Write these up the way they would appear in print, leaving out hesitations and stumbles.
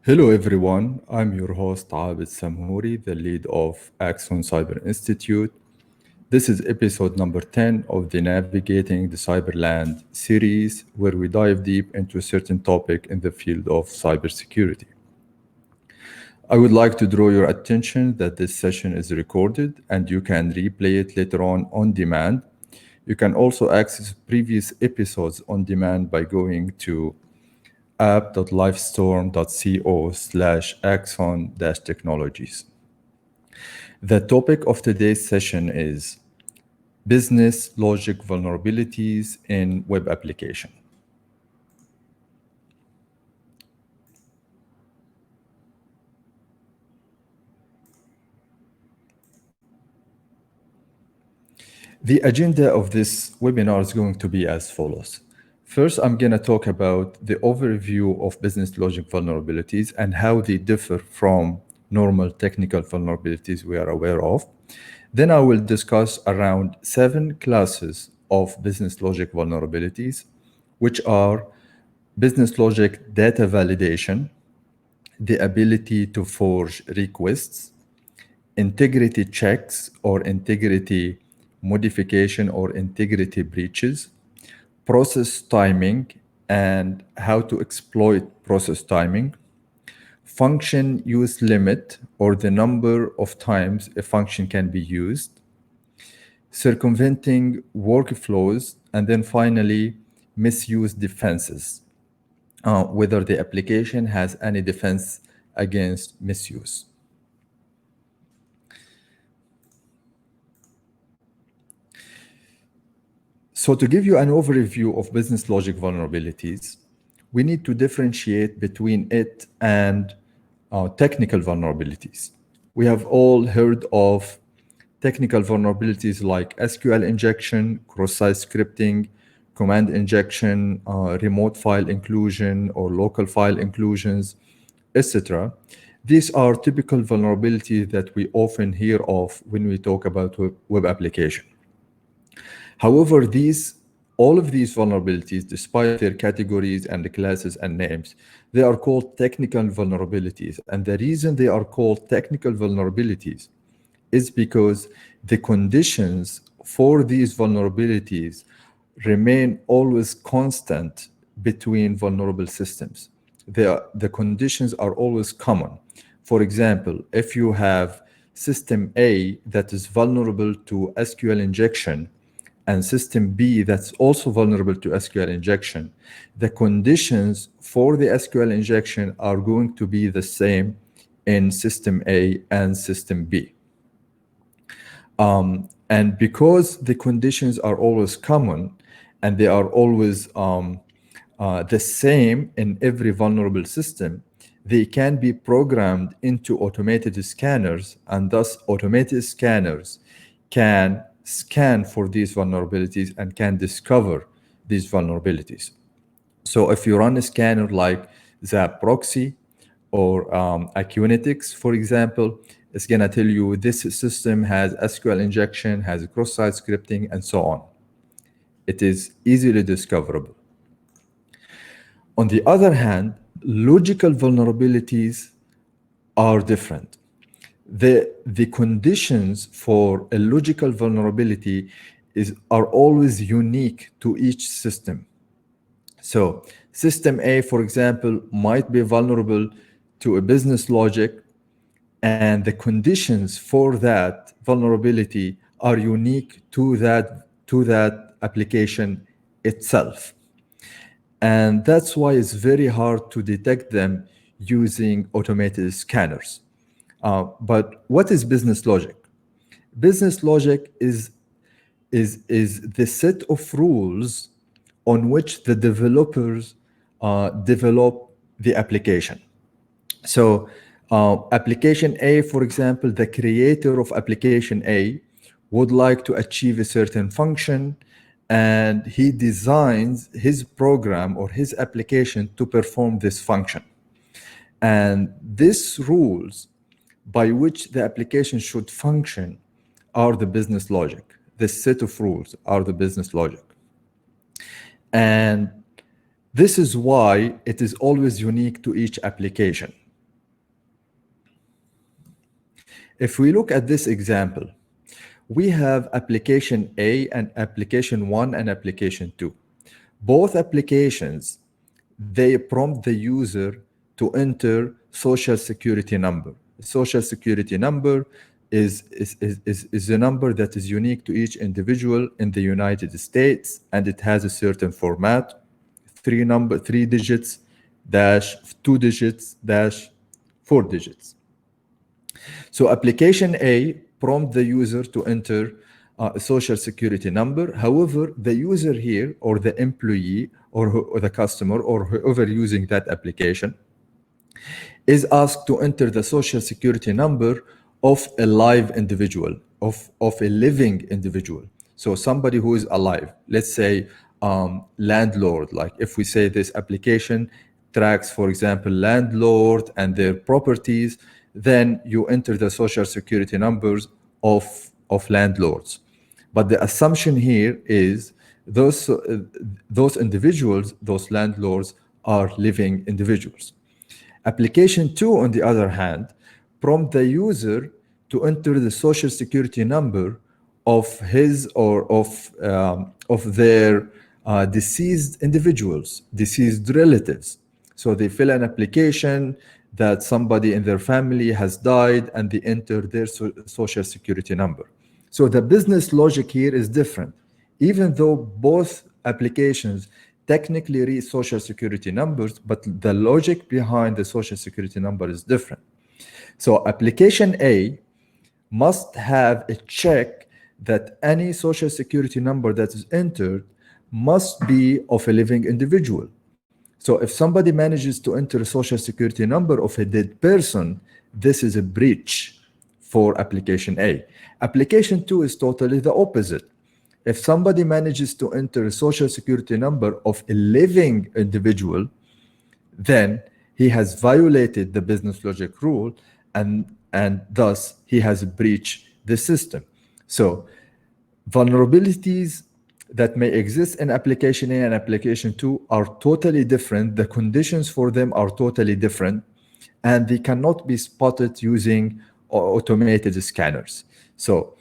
Hello, everyone. I'm your host, Abid Samhouri, the lead of Axon Cyber Institute. This is episode number 10 of the Navigating the Cyberland series, where we dive deep into a certain topic in the field of cybersecurity. I would like to draw your attention that this session is recorded and you can replay it later on demand. You can also access previous episodes on demand by going to app.livestorm.co/axon-technologies. The topic of today's session is Business Logic Vulnerabilities in Web Application. The agenda of this webinar is going to be as follows. First, I'm going to talk about the overview of business logic vulnerabilities and how they differ from normal technical vulnerabilities we are aware of. Then I will discuss around 7 classes of business logic vulnerabilities, which are business logic data validation, the ability to forge requests, integrity checks or integrity modification or integrity breaches, process timing and how to exploit process timing, function use limit or the number of times a function can be used, circumventing workflows, and then finally misuse defenses, whether the application has any defense against misuse. So to give you an overview of business logic vulnerabilities, we need to differentiate between it and technical vulnerabilities. We have all heard of technical vulnerabilities like SQL injection, cross-site scripting, command injection, remote file inclusion or local file inclusions, etc. These are typical vulnerabilities that we often hear of when we talk about web application. However, all of these vulnerabilities, despite their categories and the classes and names, they are called technical vulnerabilities. And the reason they are called technical vulnerabilities is because the conditions for these vulnerabilities remain always constant between vulnerable systems. The conditions are always common. For example, if you have system A that is vulnerable to SQL injection, and system B that's also vulnerable to SQL injection, the conditions for the SQL injection are going to be the same in system A and system B. And because the conditions are always common and they are always the same in every vulnerable system, they can be programmed into automated scanners, and thus automated scanners can scan for these vulnerabilities and can discover these vulnerabilities. So if you run a scanner like Zap Proxy or Acunetics, for example, it's going to tell you this system has SQL injection, has cross-site scripting, and so on. It is easily discoverable. On the other hand, logical vulnerabilities are different. The conditions for a logical vulnerability are always unique to each system. So system A, for example, might be vulnerable to a business logic, and the conditions for that vulnerability are unique to that application itself. And that's why it's very hard to detect them using automated scanners. But what is business logic? Business logic is the set of rules on which the developers develop the application. So application A, for example, the creator of application A would like to achieve a certain function, and he designs his program or his application to perform this function. And these rules by which the application should function are the business logic. This set of rules are the business logic. And this is why it is always unique to each application. If we look at this example, we have application A and application 1 and application 2. Both applications, they prompt the user to enter social security number. Social security number is a number that is unique to each individual in the United States, and it has a certain format, three digits, dash 2 digits, dash 4 digits. So application A prompt the user to enter a social security number. However, the user here, or the employee, or the customer, or whoever using that application, is asked to enter the social security number of a live individual, of a living individual. So somebody who is alive, let's say landlord. Like if we say this application tracks, for example, landlord and their properties, then you enter the social security numbers of landlords. But the assumption here is those individuals, those landlords, are living individuals. Application 2, on the other hand, prompt the user to enter the social security number of his or of their deceased individuals, deceased relatives. So they fill an application that somebody in their family has died, and they enter their social security number. So the business logic here is different. Even though both applications technically read social security numbers, but the logic behind the social security number is different. So application A must have a check that any social security number that is entered must be of a living individual. So if somebody manages to enter a social security number of a dead person, this is a breach for application A. Application 2 is totally the opposite. If somebody manages to enter a social security number of a living individual, then he has violated the business logic rule, and thus he has breached the system. So vulnerabilities that may exist in application A and application 2 are totally different. The conditions for them are totally different, and they cannot be spotted using automated scanners. So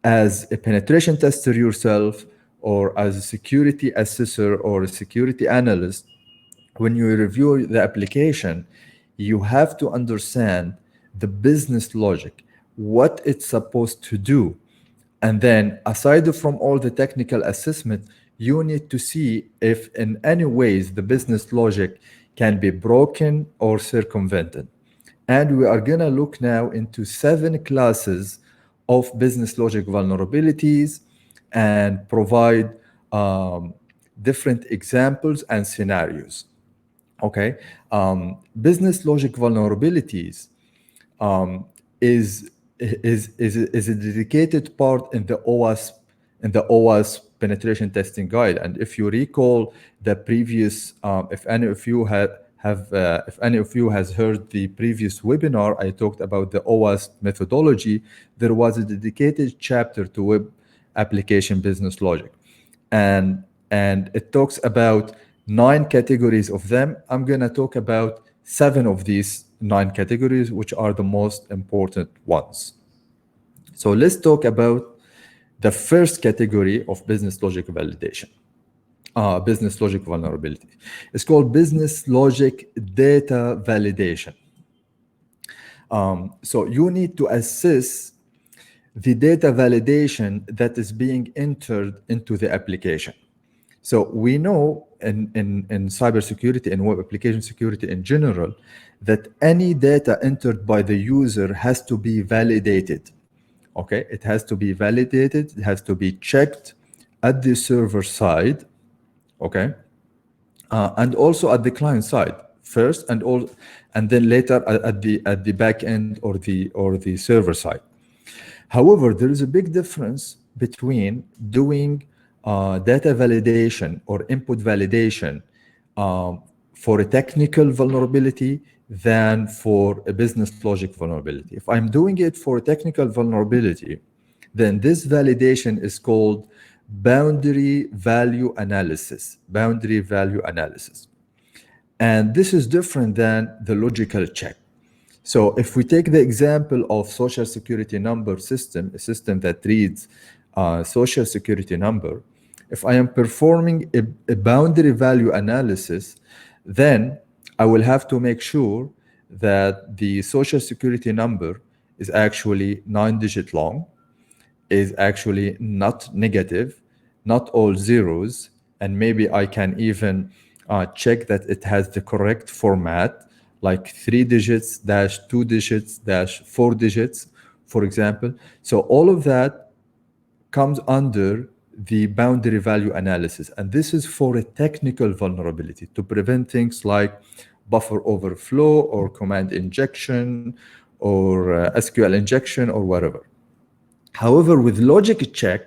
as a penetration tester yourself, or as a security assessor or a security analyst, when you review the application, you have to understand the business logic, what it's supposed to do. And then, aside from all the technical assessment, you need to see if in any ways the business logic can be broken or circumvented. And we are gonna look now into 7 classes of business logic vulnerabilities and provide different examples and scenarios. Okay, business logic vulnerabilities is a dedicated part in the OWASP penetration testing guide. And if you recall the previous, if any of you has heard the previous webinar, I talked about the OWASP methodology. There was a dedicated chapter to web application business logic, and it talks about 9 categories of them. I'm going to talk about 7 of these 9 categories, which are the most important ones. So let's talk about the first category of business logic validation, business logic vulnerability. It's called business logic data validation. So you need to assess the data validation that is being entered into the application. So we know in cybersecurity and web application security in general that any data entered by the user has to be validated. Okay, it has to be validated. It has to be checked at the server side. Okay, and also at the client side first, and then later at the back end or the server side. However, there is a big difference between doing data validation or input validation for a technical vulnerability than for a business logic vulnerability. If I'm doing it for a technical vulnerability, then this validation is called boundary value analysis. Boundary value analysis. And this is different than the logical check. So if we take the example of social security number system, a system that reads social security number, if I am performing a boundary value analysis, then I will have to make sure that the social security number is actually 9-digit long, is actually not negative, not all zeros, and maybe I can even check that it has the correct format, like 3 digits dash 2 digits dash 4 digits, for example. So all of that comes under the boundary value analysis. And this is for a technical vulnerability to prevent things like buffer overflow or command injection or SQL injection or whatever. However, with logic check,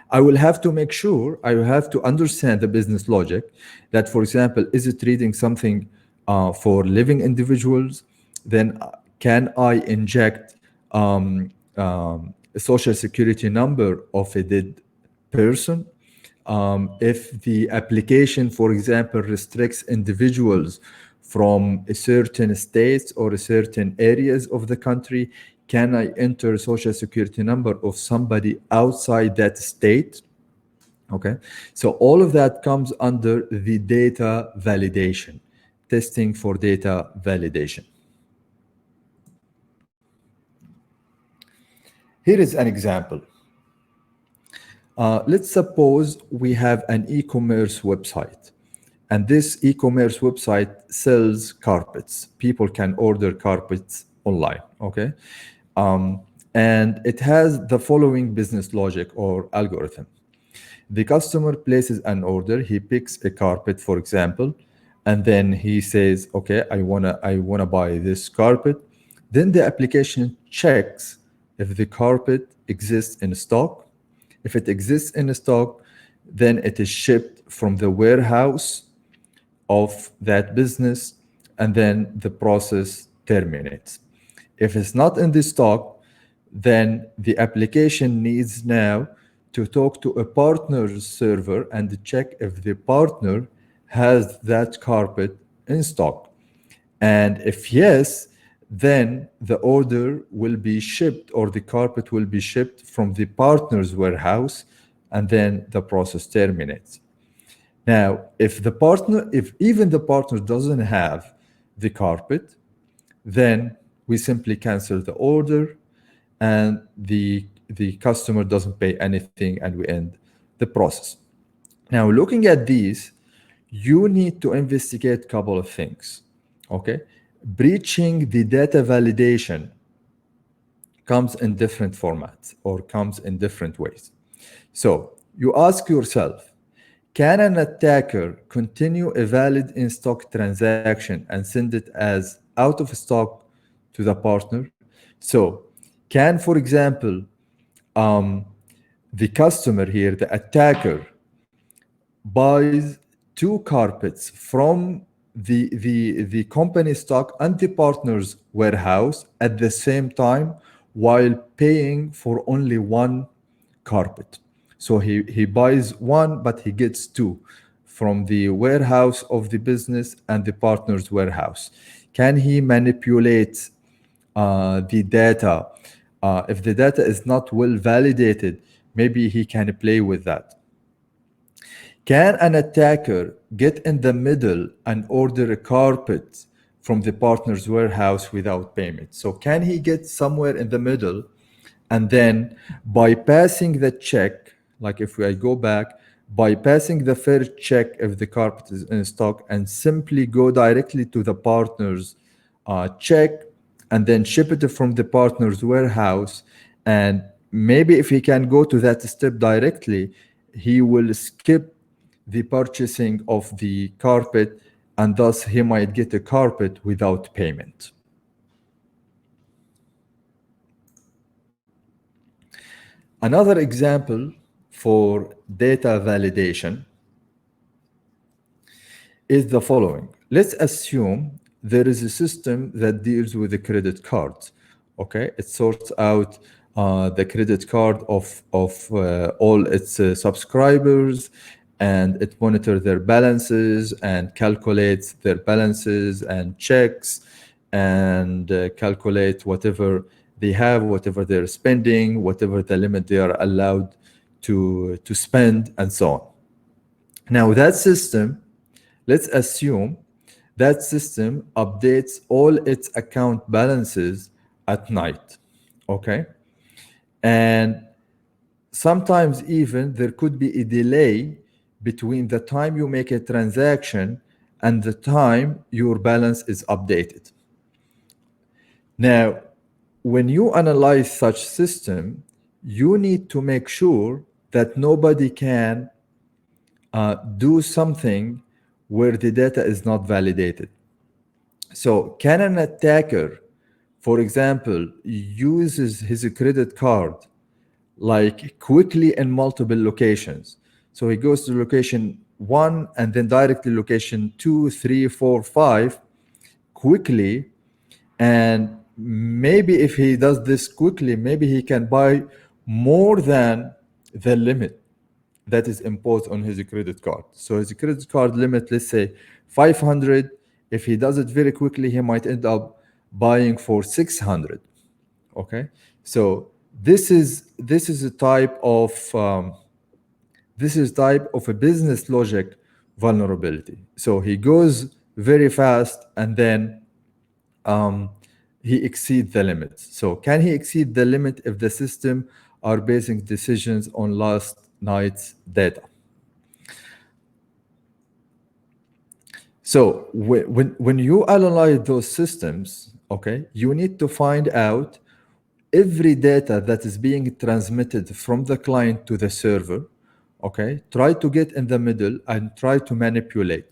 I will have to make sure, I will have to understand the business logic that, for example, is it reading something for living individuals? Then can I inject a social security number of a dead person? If the application, for example, restricts individuals from a certain states or a certain areas of the country, can I enter social security number of somebody outside that state? Okay, so all of that comes under the data validation, testing for data validation. Here is an example. Let's suppose we have an e-commerce website, and this e-commerce website sells carpets. People can order carpets online, okay? And it has the following business logic or algorithm. The customer places an order, he picks a carpet, for example, and then he says, okay, I wanna buy this carpet. Then the application checks if the carpet exists in stock. If it exists in stock, then it is shipped from the warehouse of that business, and then the process terminates. If it's not in the stock, then the application needs now to talk to a partner's server and check if the partner has that carpet in stock. And if yes, then the order will be shipped, or the carpet will be shipped from the partner's warehouse, and then the process terminates. Now, if even the partner doesn't have the carpet, then we simply cancel the order, and the customer doesn't pay anything, and we end the process. Now, looking at these, you need to investigate a couple of things, okay? Breaching the data validation comes in different formats or comes in different ways. So you ask yourself, can an attacker continue a valid in-stock transaction and send it as out of stock to the partner? So can, for example, the customer here, the attacker, buys 2 carpets from the company stock and the partner's warehouse at the same time while paying for only 1 carpet? So he buys 1, but he gets 2 from the warehouse of the business and the partner's warehouse. Can he manipulate the data? If the data is not well validated, maybe he can play with that. Can an attacker get in the middle and order a carpet from the partner's warehouse without payment? So can he get somewhere in the middle and then bypassing the check, like if I go back, bypassing the first check if the carpet is in stock and simply go directly to the partner's check and then ship it from the partner's warehouse? And maybe if he can go to that step directly, he will skip the purchasing of the carpet, and thus he might get a carpet without payment. Another example for data validation is the following. Let's assume there is a system that deals with the credit cards. Okay, it sorts out the credit card of all its subscribers, and it monitors their balances and calculates their balances and checks and calculate whatever they have, whatever they're spending, whatever the limit they are allowed to spend, and so on. Now that system, let's assume that system updates all its account balances at night, okay? And sometimes even there could be a delay between the time you make a transaction and the time your balance is updated. Now, when you analyze such system, you need to make sure that nobody can do something where the data is not validated. So can an attacker, for example, uses his credit card like quickly in multiple locations? So he goes to location 1 and then directly location 2, 3, 4, 5 quickly. And maybe if he does this quickly, maybe he can buy more than the limit that is imposed on his credit card. So his credit card limit, let's say 500. If he does it very quickly, he might end up buying for 600. Okay, so this is a type of a business logic vulnerability. So he goes very fast and then he exceeds the limits. So can he exceed the limit if the system are basing decisions on last night's data? So when you analyze those systems, okay, you need to find out every data that is being transmitted from the client to the server. Okay, try to get in the middle and try to manipulate.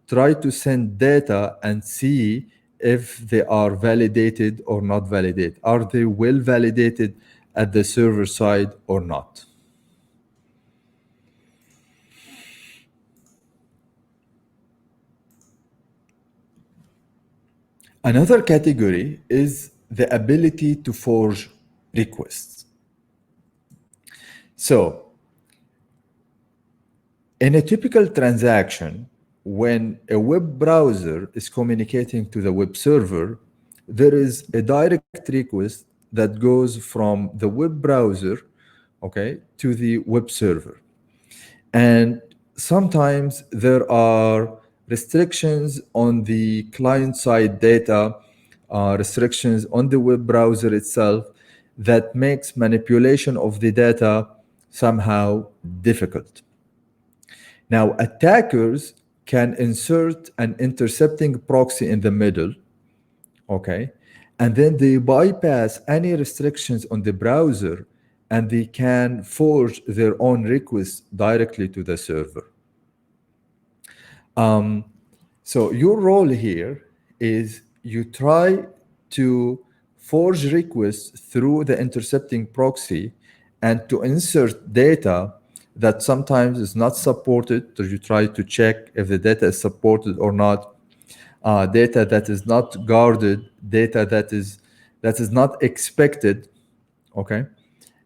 Try to send data and see if they are validated or not validated. Are they well validated at the server side or not? Another category is the ability to forge requests. So, in a typical transaction, when a web browser is communicating to the web server, there is a direct request that goes from the web browser, okay, to the web server. And sometimes there are restrictions on the client-side data, restrictions on the web browser itself that makes manipulation of the data somehow difficult. Now, attackers can insert an intercepting proxy in the middle, okay? And then they bypass any restrictions on the browser and they can forge their own requests directly to the server. So your role here is you try to forge requests through the intercepting proxy and to insert data that sometimes is not supported. So you try to check if the data is supported or not. Data that is not guarded, data that is not expected, okay,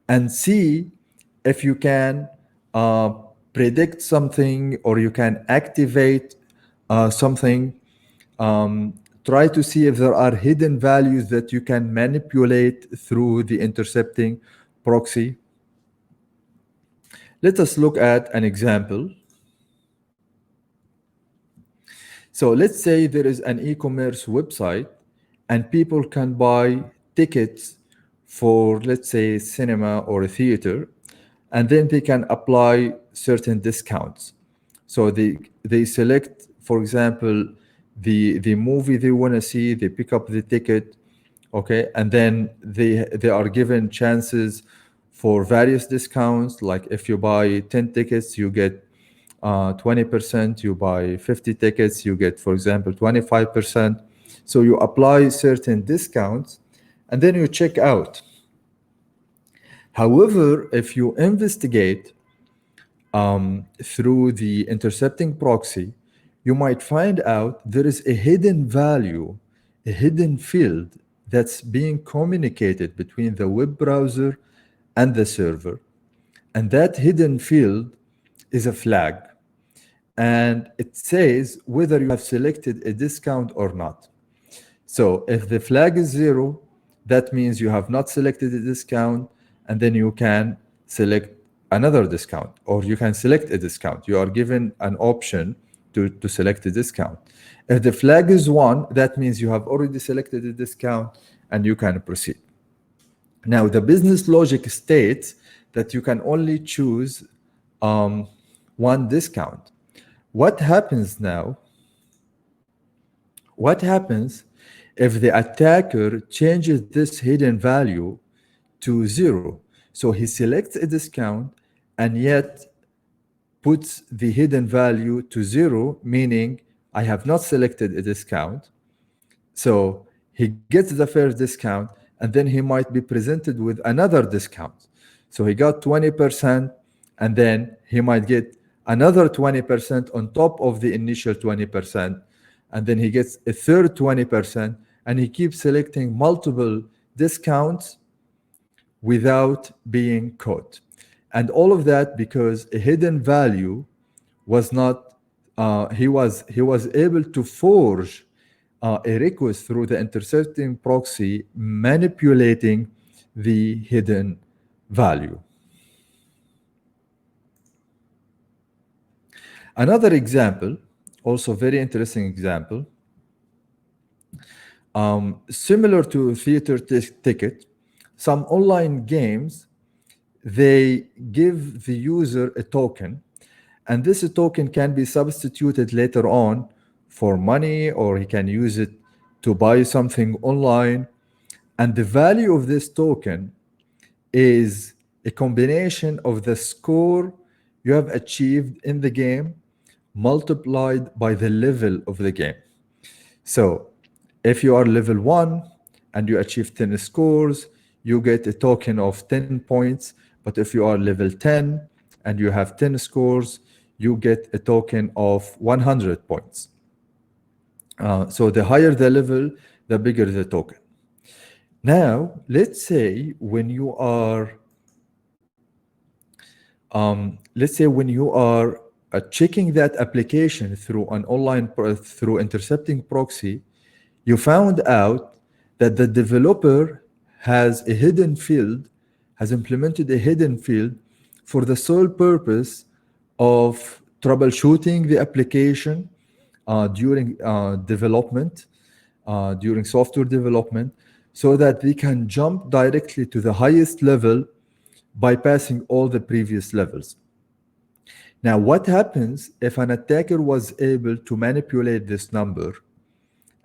and see if you can predict something or you can activate something. Try to see if there are hidden values that you can manipulate through the intercepting proxy. Let us look at an example. So let's say there is an e-commerce website and people can buy tickets for, let's say, cinema or a theater, and then they can apply certain discounts. So they select, for example, the movie they want to see, they pick up the ticket, okay, and then they are given chances for various discounts. Like if you buy 10 tickets, you get 20%. You buy 50 tickets, you get, for example, 25%. So you apply certain discounts and then you check out. However, if you investigate through the intercepting proxy, you might find out there is a hidden value, a hidden field that's being communicated between the web browser and the server. And that hidden field is a flag. And it says whether you have selected a discount or not. So if the flag is 0, that means you have not selected a discount, and then you can select another discount, or you can select a discount. You are given an option to select a discount. If the flag is 1, that means you have already selected a discount and you can proceed. Now, the business logic states that you can only choose one discount. What happens now? What happens if the attacker changes this hidden value to 0? So he selects a discount and yet puts the hidden value to 0, meaning I have not selected a discount. So he gets the first discount, and then he might be presented with another discount. So he got 20%, and then he might get another 20% on top of the initial 20%, and then he gets a third 20%, and he keeps selecting multiple discounts without being caught. And all of that because a hidden value was not, he was able to forge a request through the intercepting proxy, manipulating the hidden value. Another example, also very interesting example, similar to theater ticket, some online games, they give the user a token, and this token can be substituted later on for money, or he can use it to buy something online. And the value of this token is a combination of the score you have achieved in the game multiplied by the level of the game. So if you are level 1 and you achieve 10 scores, you get a token of 10 points. But if you are level 10 and you have 10 scores, you get a token of 100 points. So the higher the level, the bigger the token. Now, let's say when you are checking that application through an online through intercepting proxy, you found out that the developer has a hidden field, has implemented a hidden field for the sole purpose of troubleshooting the application during development, during software development, so that they can jump directly to the highest level, bypassing all the previous levels. Now, what happens if an attacker was able to manipulate this number,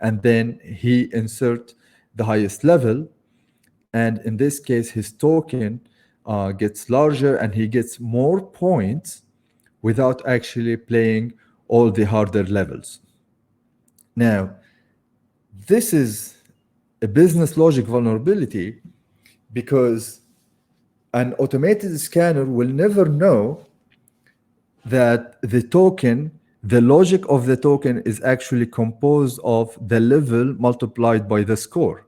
and then he insert the highest level, and in this case, his token gets larger and he gets more points without actually playing all the harder levels. Now, this is a business logic vulnerability because an automated scanner will never know that the token, the logic of the token is actually composed of the level multiplied by the score.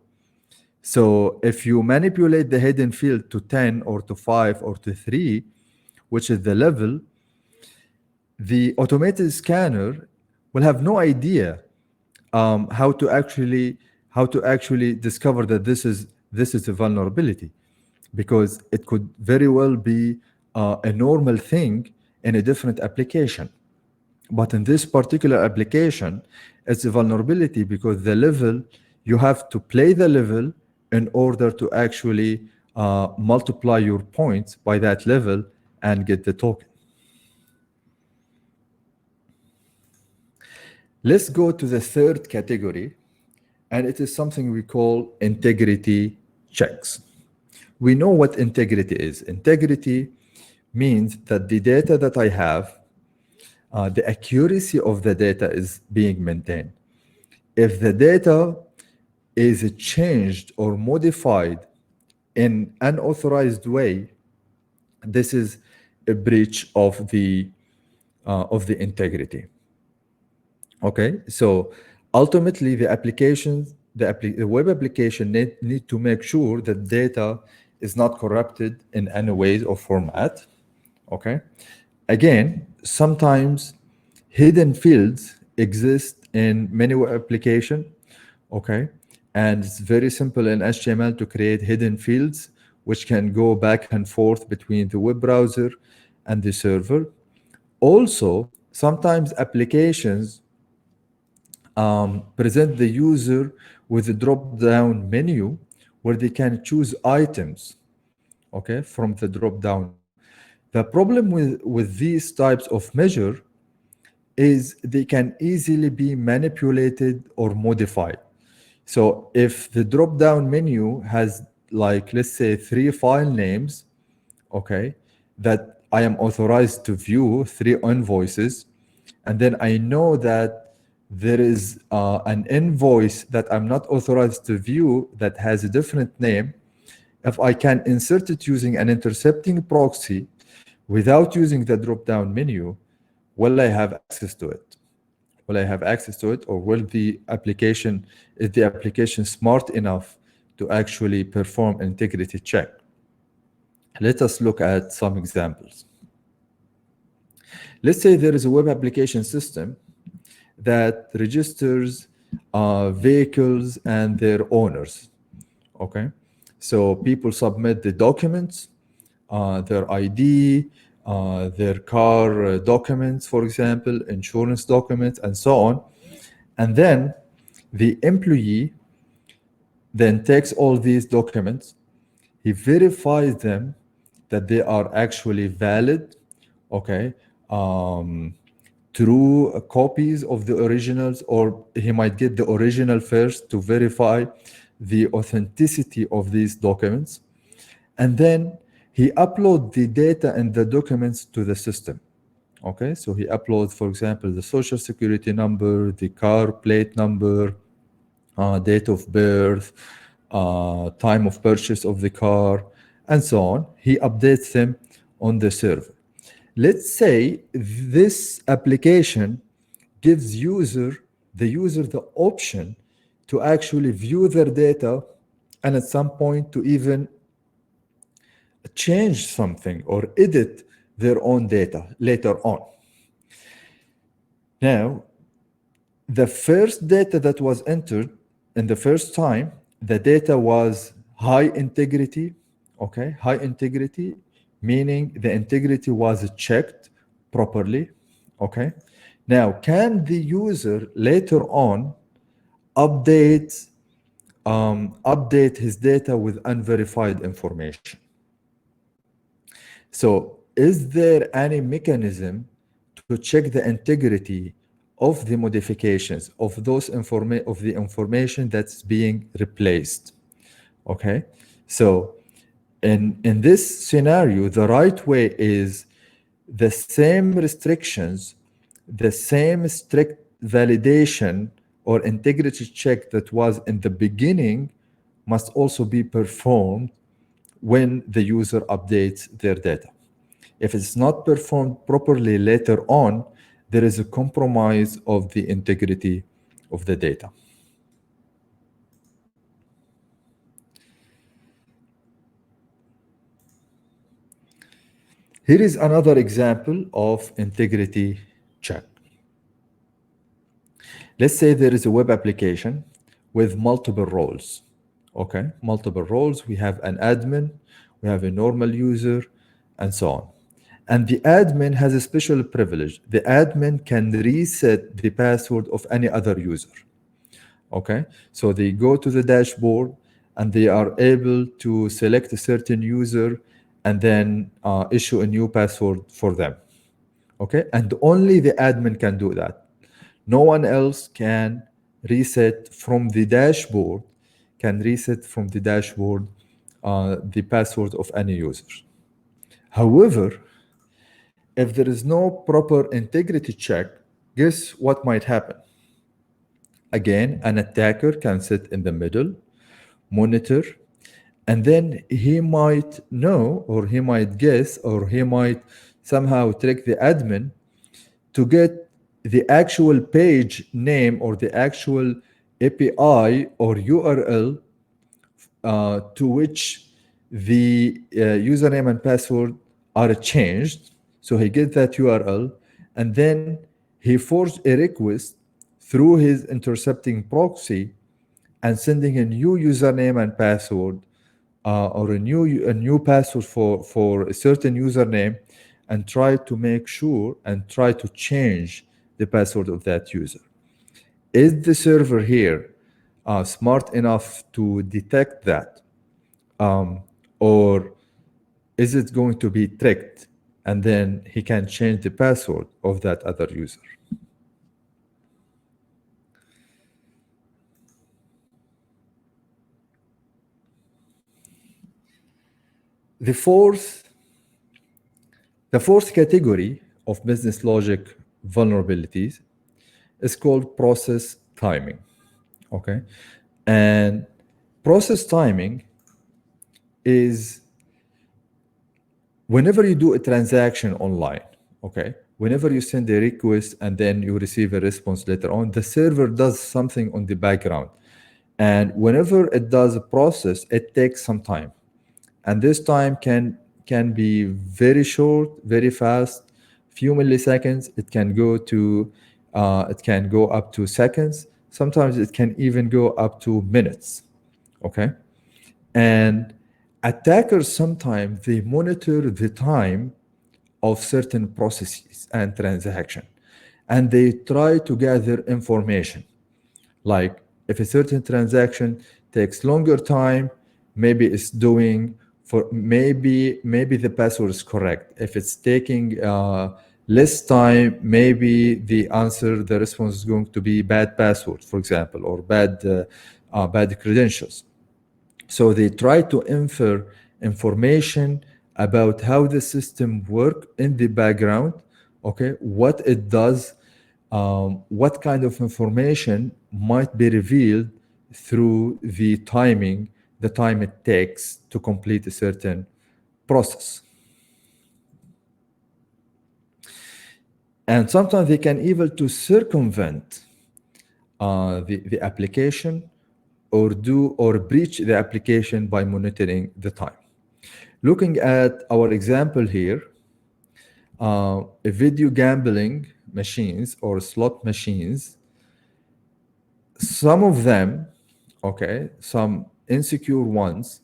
So if you manipulate the hidden field to 10 or to 5 or to 3, which is the level, the automated scanner will have no idea how to actually discover that this is a vulnerability, because it could very well be a normal thing in a different application. But in this particular application, it's a vulnerability because the level, you have to play the level in order to actually multiply your points by that level and get the token. Let's go to the third category, and it is something we call integrity checks. We know what integrity is. Integrity means that the data that I have, the accuracy of the data is being maintained. If the data is changed or modified in an unauthorized way, this is a breach of the integrity. Okay, so ultimately the applications, the web application need to make sure that data is not corrupted in any way or format. Okay, again, sometimes hidden fields exist in many web applications. Okay, And it's very simple in HTML to create hidden fields which can go back and forth between the web browser and the server. Also, sometimes applications present the user with a drop-down menu where they can choose items, okay, from the drop-down menu. The problem with these types of measure is they can easily be manipulated or modified. So if the drop-down menu has, like, let's say 3 file names, okay, that I am authorized to view 3 invoices, and then I know that there is an invoice that I'm not authorized to view that has a different name. If I can insert it using an intercepting proxy without using the drop-down menu, will I have access to it? Will I have access to it, or will is the application smart enough to actually perform an integrity check? Let us look at some examples. Let's say there is a web application system that registers vehicles and their owners. Okay, so people submit the documents, their ID, their car documents, for example, insurance documents, and so on. And then the employee then takes all these documents, he verifies them that they are actually valid, okay, true copies of the originals, or he might get the original first to verify the authenticity of these documents. And then he uploads the data and the documents to the system. Okay, so he uploads, for example, the social security number, the car plate number, date of birth, time of purchase of the car, and so on. He updates them on the server. Let's say this application gives the user the option to actually view their data, and at some point to even change something or edit their own data later on. Now, the first data that was entered in the first time, the data was high integrity, okay? High integrity, meaning the integrity was checked properly, okay? Now, can the user later on update his data with unverified information? So is there any mechanism to check the integrity of the modifications of the information that's being replaced? Okay, so in this scenario, the right way is the same restrictions, the same strict validation or integrity check that was in the beginning must also be performed when the user updates their data. If it's not performed properly later on, there is a compromise of the integrity of the data. Here is another example of integrity check. Let's say there is a web application with multiple roles. Okay, multiple roles. We have an admin, we have a normal user, and so on. And the admin has a special privilege. The admin can reset the password of any other user. Okay, so they go to the dashboard and they are able to select a certain user and then issue a new password for them. Okay, and only the admin can do that. No one else can reset from the dashboard, the password of any user. However, if there is no proper integrity check, guess what might happen? Again, an attacker can sit in the middle, monitor, and then he might know, or he might guess, or he might somehow trick the admin to get the actual page name or the actual API or URL to which the username and password are changed. So he gets that URL, and then he forced a request through his intercepting proxy and sending a new username and password, or a new password for a certain username, and try to make sure and try to change the password of that user. Is the server here smart enough to detect that, or is it going to be tricked, and then he can change the password of that other user? The fourth, the fourth category of business logic vulnerabilities is called process timing. Okay, and process timing is whenever you do a transaction online. Okay, whenever you send a request and then you receive a response later on, the server does something on the background, and whenever it does a process, it takes some time, and this time can be very short, very fast, few milliseconds. It can go up to seconds. Sometimes it can even go up to minutes. Okay, and attackers sometimes they monitor the time of certain processes and transaction, and they try to gather information. Like if a certain transaction takes longer time, maybe it's doing for maybe the password is correct. If it's taking less time, maybe the response is going to be bad password, for example, or bad credentials. So they try to infer information about how the system work in the background, okay, what it does, what kind of information might be revealed through the time it takes to complete a certain process. And sometimes they can even to circumvent the application or breach the application by monitoring the time. Looking at our example here, a video gambling machines or slot machines, some of them, okay, some insecure ones,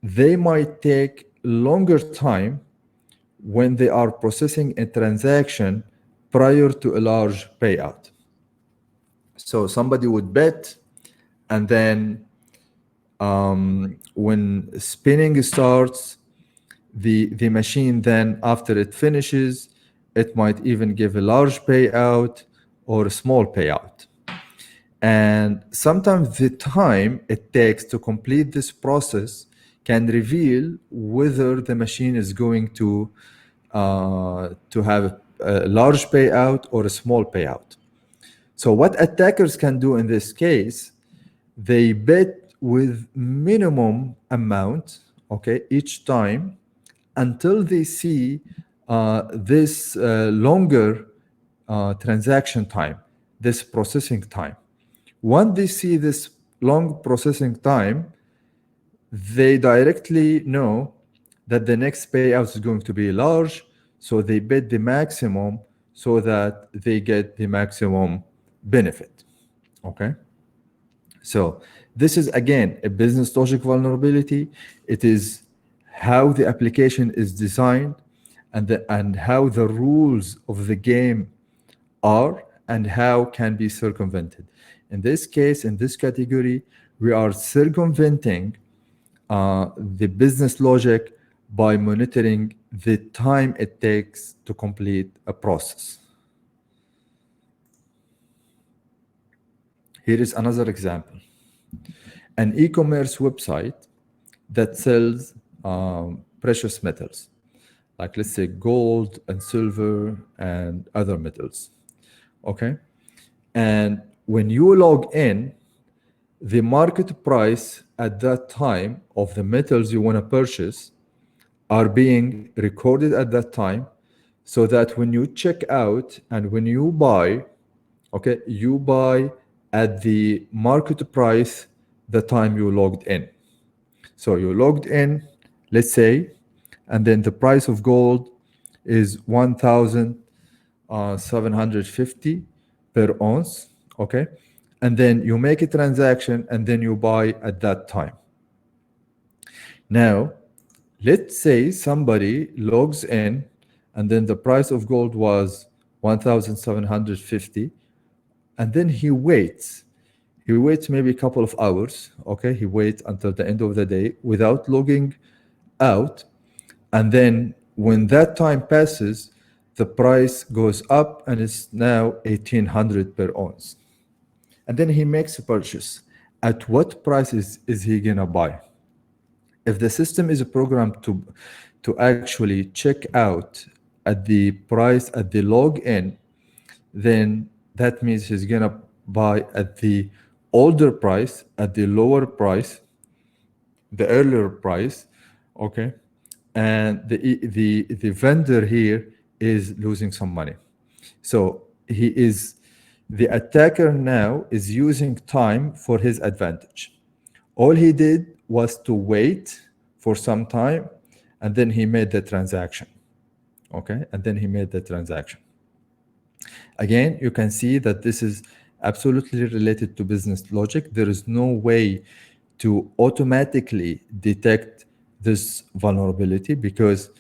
they might take longer time when they are processing a transaction prior to a large payout. So somebody would bet, and then when spinning starts, the machine then, after it finishes, it might even give a large payout or a small payout. And sometimes the time it takes to complete this process can reveal whether the machine is going to have a large payout or a small payout. So what attackers can do in this case, they bet with minimum amount, okay, each time, until they see this longer transaction time, this processing time. Once they see this long processing time, they directly know that the next payout is going to be large, so they bet the maximum so that they get the maximum benefit. Okay? So this is again a business logic vulnerability. It is how the application is designed and how the rules of the game are and how can be circumvented. In this case, in this category, we are circumventing the business logic by monitoring the time it takes to complete a process. Here is another example. An e-commerce website that sells precious metals, like let's say gold and silver and other metals. Okay? And when you log in, the market price at that time of the metals you want to purchase are being recorded at that time, so that when you check out and when you buy, okay, you buy at the market price the time you logged in. So you logged in, let's say, and then the price of gold is 1,750 per ounce, okay? and then you make a transaction, and then you buy at that time. Now, let's say somebody logs in, and then the price of gold was 1,750, and then he waits. He waits maybe a couple of hours, okay? He waits until the end of the day without logging out. And then when that time passes, the price goes up and it's now 1,800 per ounce. And then he makes a purchase. At what price is he gonna buy? If the system is programmed to actually check out at the price at the login, then that means he's gonna buy at the older price, at the lower price, the earlier price, okay? And the vendor here is losing some money. So the attacker now is using time for his advantage. All he did was to wait for some time, and then he made the transaction, okay? And then he made the transaction. Again, you can see that this is absolutely related to business logic. There is no way to automatically detect this vulnerability because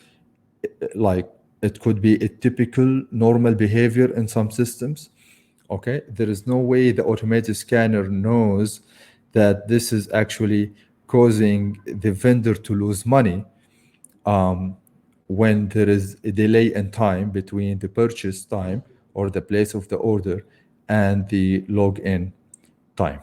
like it could be a typical normal behavior in some systems, okay? There is no way the automated scanner knows that this is actually causing the vendor to lose money when there is a delay in time between the purchase time or the place of the order and the login time.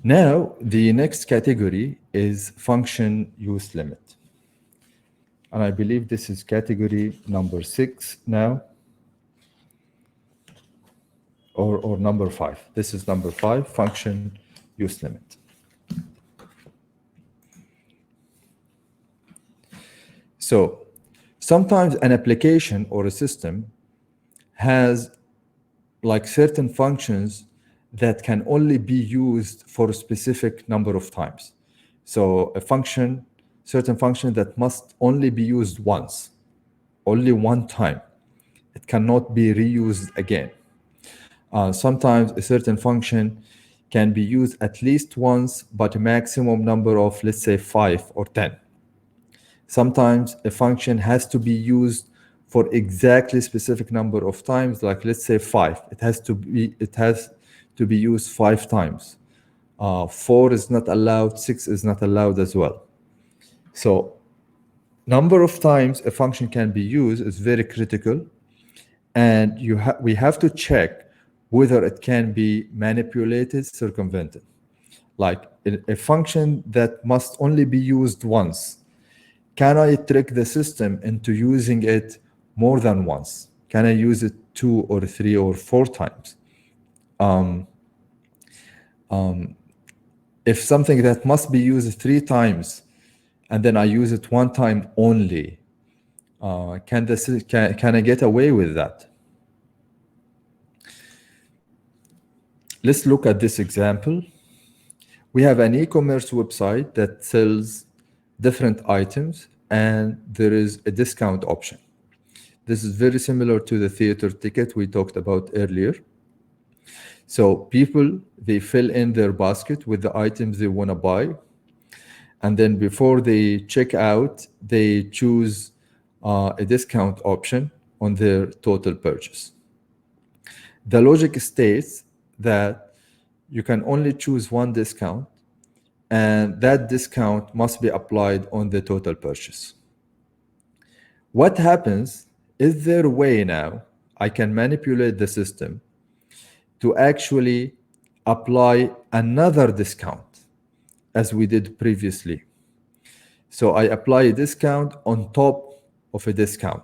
Now, the next category is function use limit. And I believe this is category number 6 now, or number 5. This is number 5, function use limit. So sometimes an application or a system has like certain functions that can only be used for a specific number of times. So a function, certain function that must only be used once, only one time. It cannot be reused again. Sometimes a certain function can be used at least once, but a maximum number of, let's say, 5 or 10. Sometimes a function has to be used for exactly specific number of times, like let's say 5. It has to be used 5 times. 4 is not allowed, 6 is not allowed as well. So number of times a function can be used is very critical, and we have to check whether it can be manipulated, circumvented. Like a function that must only be used once. Can I trick the system into using it more than once? Can I use it 2 or 3 or 4 times? If something that must be used 3 times and then I use it 1 time only, can I get away with that? Let's look at this example. We have an e-commerce website that sells different items, and there is a discount option. This is very similar to the theater ticket we talked about earlier. So people, they fill in their basket with the items they want to buy, and then before they check out, they choose a discount option on their total purchase. The logic states that you can only choose one discount, and that discount must be applied on the total purchase. What happens? Is there a way now I can manipulate the system to actually apply another discount as we did previously? So I apply a discount on top of a discount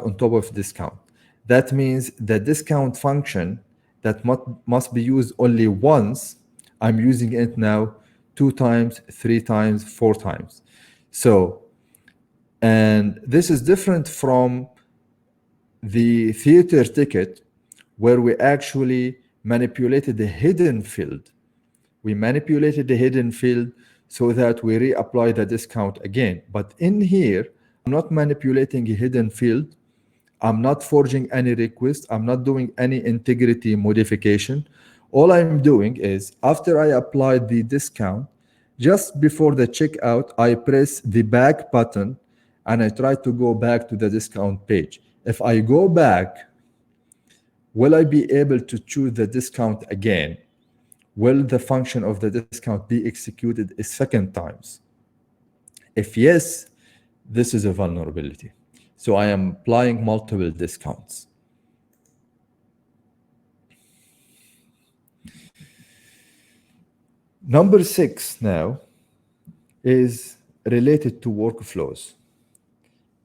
on top of a discount. That means the discount function that must be used only once, I'm using it now 2 times, 3 times, 4 times. So, and this is different from the theater ticket where we actually manipulated the hidden field. We manipulated the hidden field so that we reapply the discount again. But in here, I'm not manipulating a hidden field. I'm not forging any request. I'm not doing any integrity modification. All I'm doing is after I applied the discount, just before the checkout, I press the back button and I try to go back to the discount page. If I go back, will I be able to choose the discount again? Will the function of the discount be executed a second times? If yes, this is a vulnerability. So I am applying multiple discounts. Number 6 now is related to workflows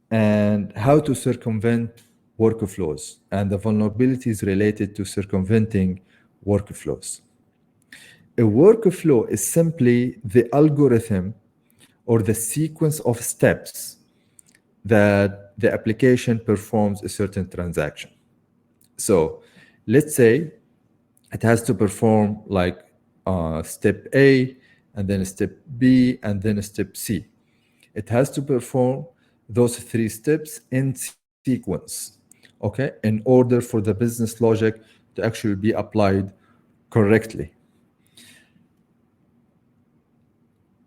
and how to circumvent workflows and the vulnerabilities related to circumventing workflows. A workflow is simply the algorithm or the sequence of steps that the application performs a certain transaction. So let's say it has to perform like step A, and then step B, and then step C. It has to perform those 3 steps in sequence, okay, in order for the business logic to actually be applied correctly.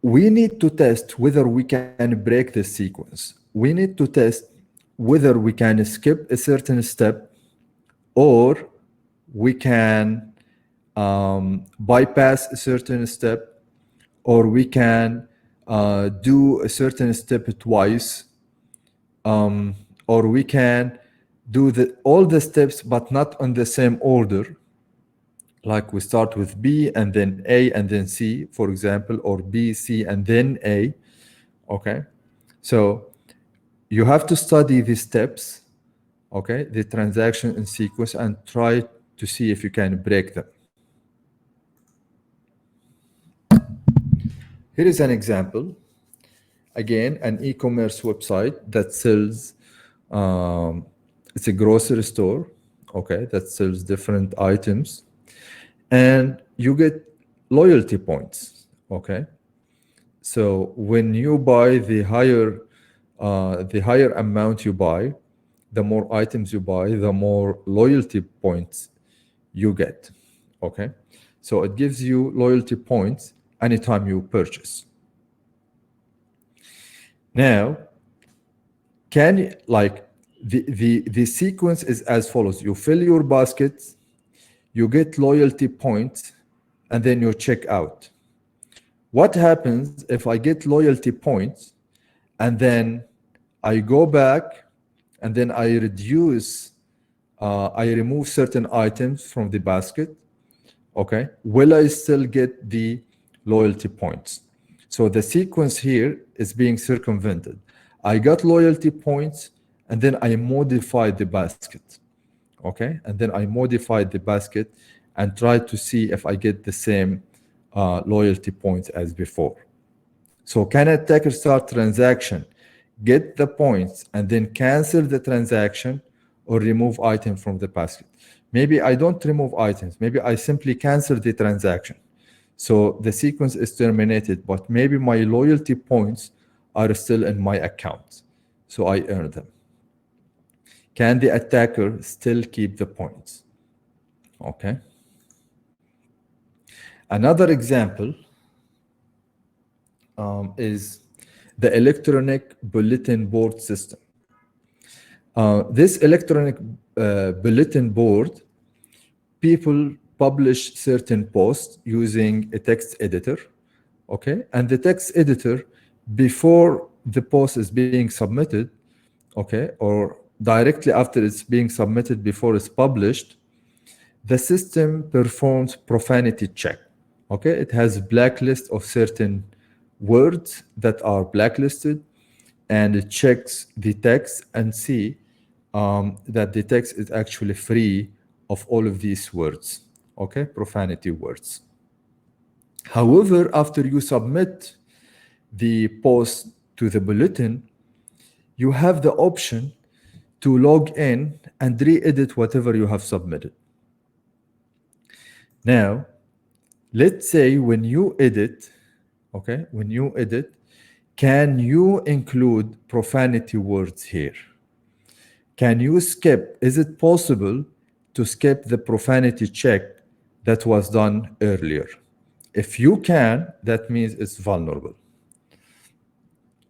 We need to test whether we can break the sequence. We need to test whether we can skip a certain step or we can bypass a certain step, or we can do a certain step twice, or we can do all the steps but not on the same order. Like we start with B and then A and then C, for example, or B, C, and then A, okay? So you have to study the steps, okay, the transaction in sequence, and try to see if you can break them. Here is an example. Again, an e-commerce website that sells, it's a grocery store, okay, that sells different items. And you get loyalty points, okay? So when you buy the higher amount you buy, the more items you buy, the more loyalty points you get, okay? So it gives you loyalty points anytime you purchase. Now, can you, like, the sequence is as follows. You fill your basket, you get loyalty points, and then you check out. What happens if I get loyalty points and then I go back and then I remove certain items from the basket? Okay, will I still get the loyalty points? So the sequence here is being circumvented. I got loyalty points and then I modified the basket. Okay, and then I modified the basket and tried to see if I get the same loyalty points as before. So can an attacker start transaction, get the points, and then cancel the transaction or remove item from the basket? Maybe I don't remove items. Maybe I simply cancel the transaction. So the sequence is terminated, but maybe my loyalty points are still in my account. So I earn them. Can the attacker still keep the points? Okay. Another example is the electronic bulletin board system. This electronic bulletin board, people publish certain posts using a text editor, okay? And the text editor, before the post is being submitted, okay, or directly after it's being submitted before it's published, the system performs profanity check, okay? It has a blacklist of certain words that are blacklisted, and it checks the text and see that the text is actually free of all of these words, okay, profanity words. However, after you submit the post to the bulletin, you have the option to log in and re-edit whatever you have submitted. Now, let's say when you edit, okay, when you edit, can you include profanity words here? Can you skip? Is it possible to skip the profanity check that was done earlier? If you can, that means it's vulnerable.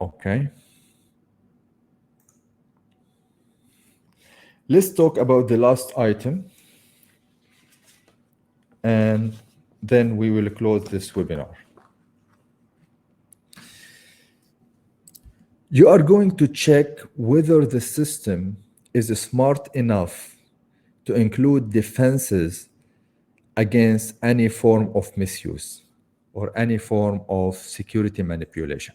Okay. Let's talk about the last item, and then we will close this webinar. You are going to check whether the system is smart enough to include defenses against any form of misuse or any form of security manipulation.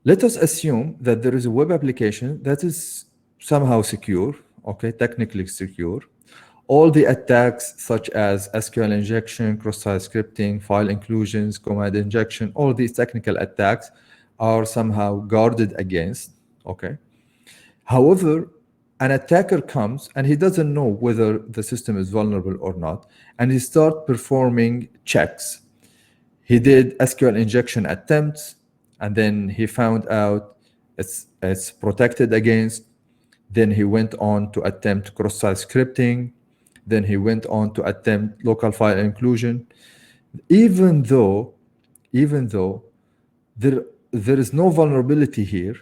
Let us assume that there is a web application that is somehow secure, okay, technically secure. All the attacks such as SQL injection, cross-site scripting, file inclusions, command injection, all these technical attacks are somehow guarded against, okay? However, an attacker comes and he doesn't know whether the system is vulnerable or not, and he starts performing checks. He did SQL injection attempts, and then he found out it's protected against. Then he went on to attempt cross-site scripting. Then he went on to attempt local file inclusion. Even though there is no vulnerability here,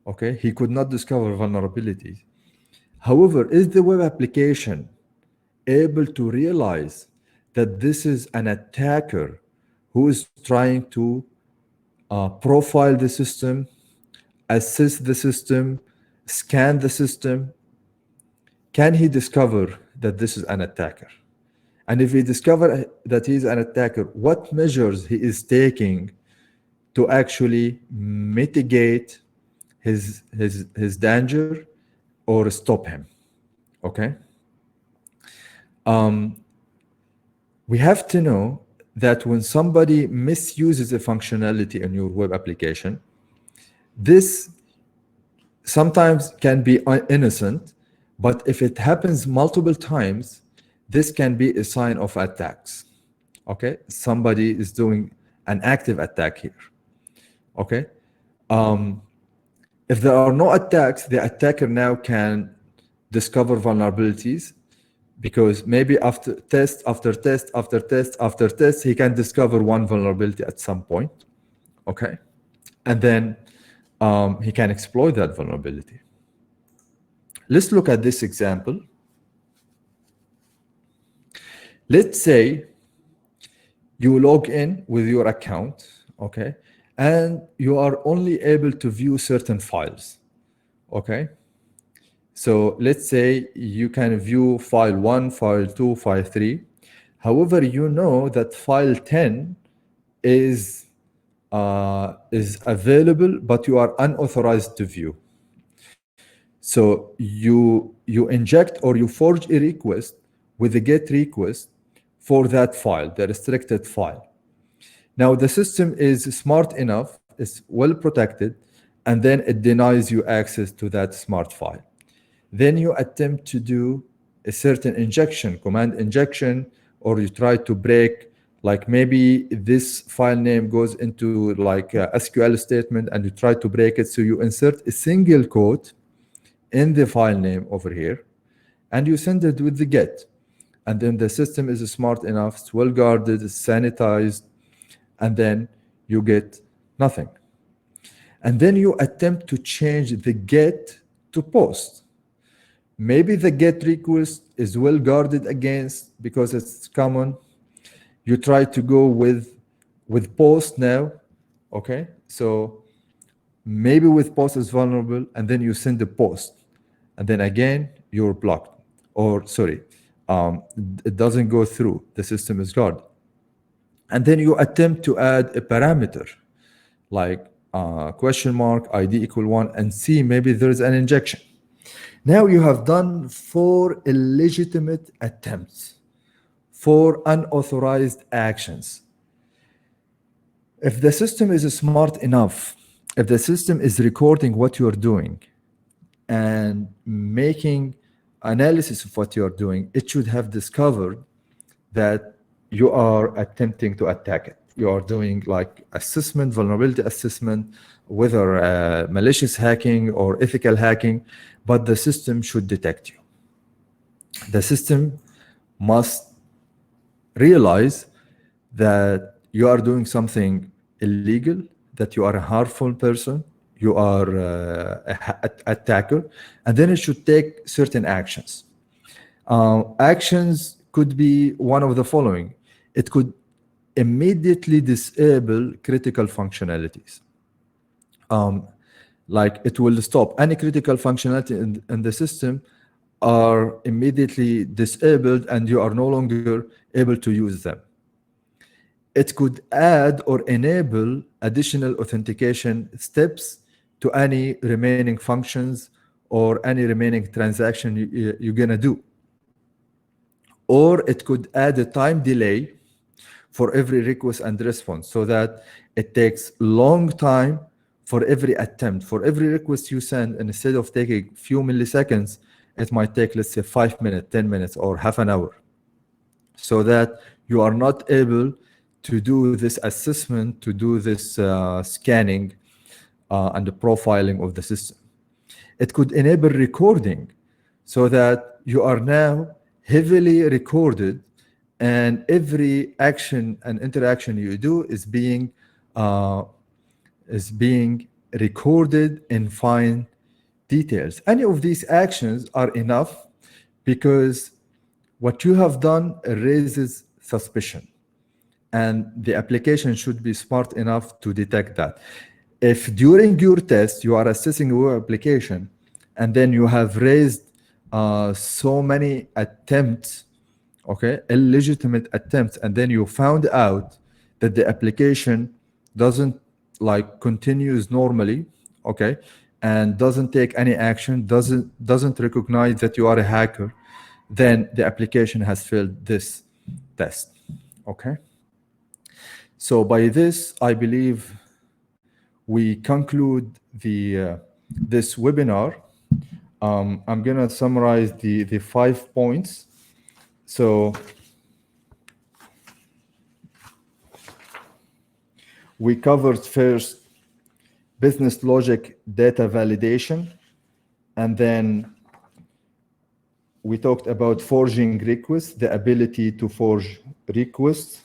okay, he could not discover vulnerabilities. However, is the web application able to realize that this is an attacker who is trying to profile the system, assess the system, scan the system? Can he discover that this is an attacker? And if he discovers that he's an attacker, what measures he is taking to actually mitigate his danger or stop him? Okay. We have to know that when somebody misuses a functionality in your web application, this sometimes can be innocent, but if it happens multiple times, this can be a sign of attacks. Okay, somebody is doing an active attack here. Okay, if there are no attacks, the attacker now can discover vulnerabilities, because maybe after test after test after test after test, he can discover one vulnerability at some point. Okay, and then he can exploit that vulnerability. Let's look at this example. Let's say you log in with your account, okay, and you are only able to view certain files, okay? So let's say you can view file 1, file 2, file 3. However, you know that file 10 is available, but you are unauthorized to view. So you inject or you forge a request with a GET request for that file, the restricted file. Now the system is smart enough, it's well protected, and then it denies you access to that smart file. Then you attempt to do a certain injection, command injection, or you try to break, like maybe this file name goes into like a SQL statement and you try to break it. So you insert a single quote in the file name over here, and you send it with the GET. And then the system is smart enough, it's well guarded, it's sanitized, and then you get nothing. And then you attempt to change the GET to POST. Maybe the GET request is well guarded against because it's common. You try to go with POST now, okay? So maybe with POST is vulnerable, and then you send the POST. And then again, you're blocked, or sorry, it doesn't go through, the system is guarded. And then you attempt to add a parameter like question mark, ID equal 1, and see maybe there is an injection. Now you have done 4 illegitimate attempts, 4 unauthorized actions. If the system is smart enough, if the system is recording what you're doing and making analysis of what you're doing, it should have discovered that you are attempting to attack it. you are doing like assessment, vulnerability assessment, whether malicious hacking or ethical hacking, but the system should detect you. The system must realize that you are doing something illegal, that you are a harmful person, you are an attacker, and then it should take certain actions. Actions could be one of the following. It could immediately disable critical functionalities. Like it will stop any critical functionality in the system are immediately disabled and you are no longer able to use them. It could add or enable additional authentication steps to any remaining functions or any remaining transaction you're gonna do. Or it could add a time delay for every request and response so that it takes long time for every attempt. For every request you send, and instead of taking a few milliseconds, it might take, let's say, 5 minutes, 10 minutes, or half an hour. So that you are not able to do this assessment, to do this scanning and the profiling of the system. It could enable recording so that you are now heavily recorded and every action and interaction you do is being recorded in fine details. Any of these actions are enough because what you have done raises suspicion, and the application should be smart enough to detect that. If during your test you are assessing your application and then you have raised so many attempts, okay, illegitimate attempts, and then you found out that the application doesn't like continues normally, okay, and doesn't take any action, doesn't recognize that you are a hacker, then the application has failed this test, okay? So by this, I believe we conclude this webinar. I'm gonna summarize the 5 points. So we covered first business logic data validation, and then we talked about forging requests, the ability to forge requests.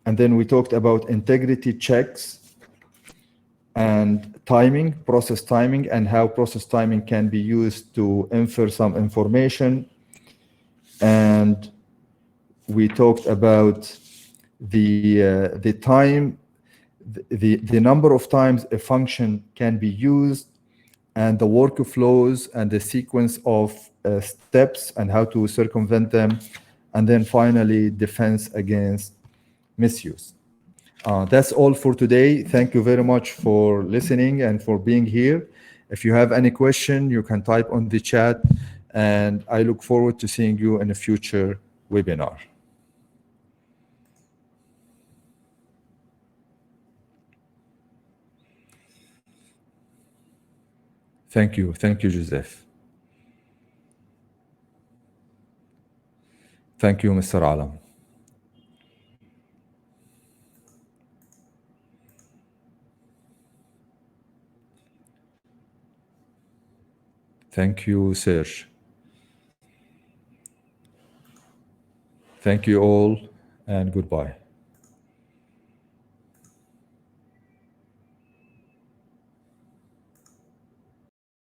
And then we talked about integrity checks and timing, process timing, and how process timing can be used to infer some information. And we talked about the time, the number of times a function can be used, and the workflows and the sequence of steps and how to circumvent them. And then finally, defense against misuse. That's all for today. Thank you very much for listening and for being here. If you have any question, you can type on the chat, and I look forward to seeing you in a future webinar. Thank you. Thank you, Joseph. Thank you, Mr. Alam. Thank you, Serge. Thank you all, and goodbye.